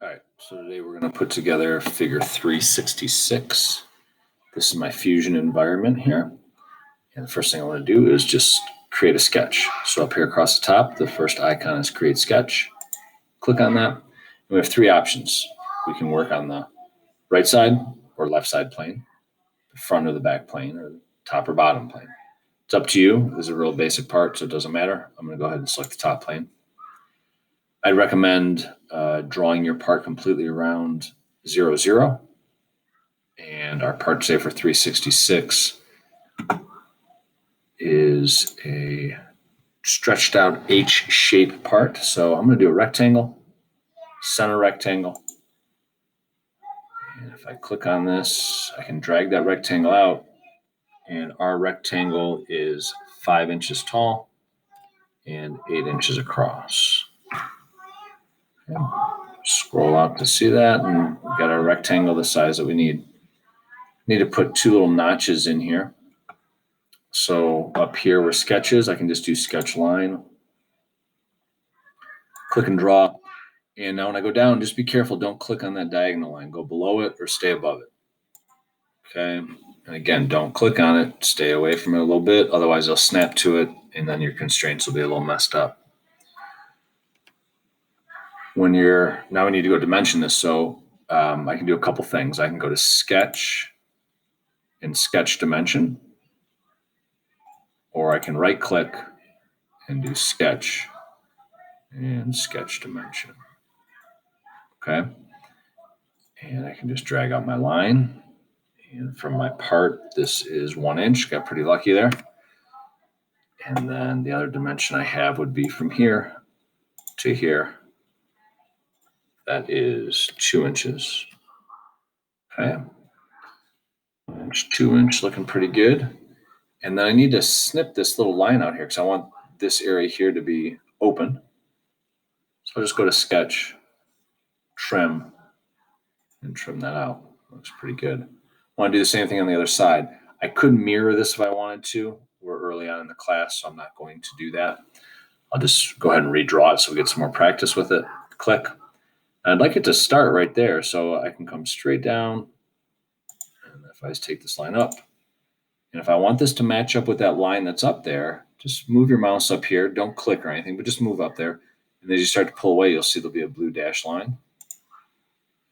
All right, so today we're going to put together figure 366. This is my fusion environment here. And the first thing I want to do is just create a sketch. So up here across the top, the first icon is create sketch. Click on that. And we have three options. We can work on the right side or left side plane, the front or the back plane, or the top or bottom plane. It's up to you. This is a real basic part, so it doesn't matter. I'm going to go ahead and select the top plane. I'd recommend drawing your part completely around 0, 0. And our part today for 366 is a stretched out H-shaped part. So I'm going to do a rectangle, center rectangle. And if I click on this, I can drag that rectangle out. And our rectangle is 5 inches tall and 8 inches across. Okay. Scroll out to see that, and we've got our rectangle the size that we need. Need to put two little notches in here. So up here where sketch is, I can just do sketch line. Click and draw. And now when I go down, just be careful. Don't click on that diagonal line. Go below it or stay above it. Okay. And again, don't click on it. Stay away from it a little bit. Otherwise, it'll snap to it, and then your constraints will be a little messed up. Now we need to go dimension this. So I can do a couple things. I can go to sketch and sketch dimension, or I can right click and do sketch and sketch dimension. Okay. And I can just drag out my line. And from my part, this is 1 inch. Got pretty lucky there. And then the other dimension I have would be from here to here. That is 2 inches. Okay. 1 inch, 2 inch, looking pretty good. And then I need to snip this little line out here because I want this area here to be open. So I'll just go to sketch, trim, and trim that out. Looks pretty good. I want to do the same thing on the other side. I could mirror this if I wanted to. We're early on in the class, so I'm not going to do that. I'll just go ahead and redraw it so we get some more practice with it. Click. And I'd like it to start right there, so I can come straight down. And if I just take this line up, and if I want this to match up with that line that's up there, just move your mouse up here. Don't click or anything, but just move up there. And as you start to pull away, you'll see there'll be a blue dash line.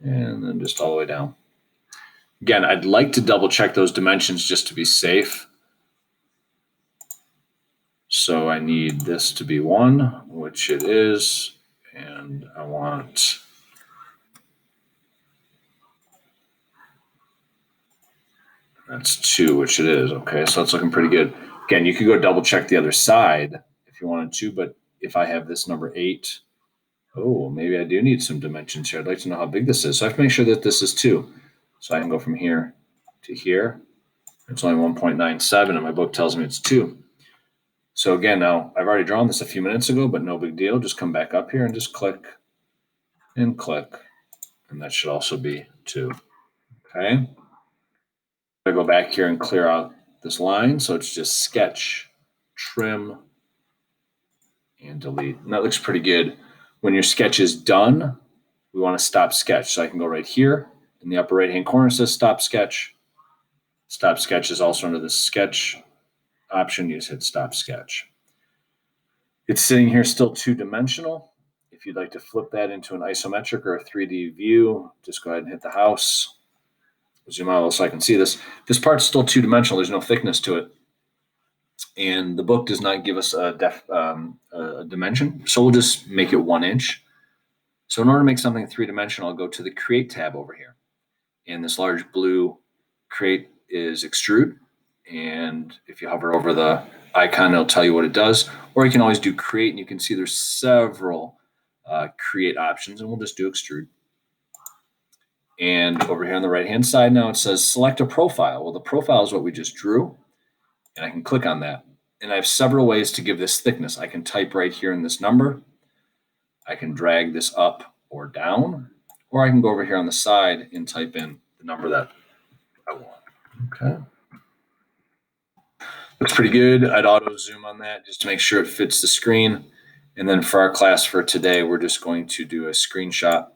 And then just all the way down. Again, I'd like to double check those dimensions just to be safe. So I need this to be 1, which it is. And I want that's 2, which it is. Okay, so that's looking pretty good. Again, you could go double check the other side if you wanted to, but if I have this number 8, oh, maybe I do need some dimensions here. I'd like to know how big this is. So I have to make sure that this is 2. So I can go from here to here. It's only 1.97, and my book tells me it's 2. So again, now I've already drawn this a few minutes ago, but no big deal. Just come back up here and just click and click. And that should also be 2. Okay. I go back here and clear out this line. So it's just sketch, trim, and delete. And that looks pretty good. When your sketch is done, we want to stop sketch. So I can go right here in the upper right-hand corner. It says stop sketch. Stop sketch is also under the sketch option. You just hit stop sketch. It's sitting here still 2-dimensional. If you'd like to flip that into an isometric or a 3D view, just go ahead and hit the house. Zoom out so I can see this. This part's still 2-dimensional. There's no thickness to it. And the book does not give us a dimension. So we'll just make it 1 inch. So in order to make something 3-dimensional, I'll go to the Create tab over here. And this large blue Create is Extrude. And if you hover over the icon, it'll tell you what it does. Or you can always do Create, and you can see there's several Create options. And we'll just do Extrude. And over here on the right-hand side now, it says select a profile. Well, the profile is what we just drew. And I can click on that. And I have several ways to give this thickness. I can type right here in this number. I can drag this up or down. Or I can go over here on the side and type in the number that I want. Okay. Looks pretty good. I'd auto zoom on that just to make sure it fits the screen. And then for our class for today, we're just going to do a screenshot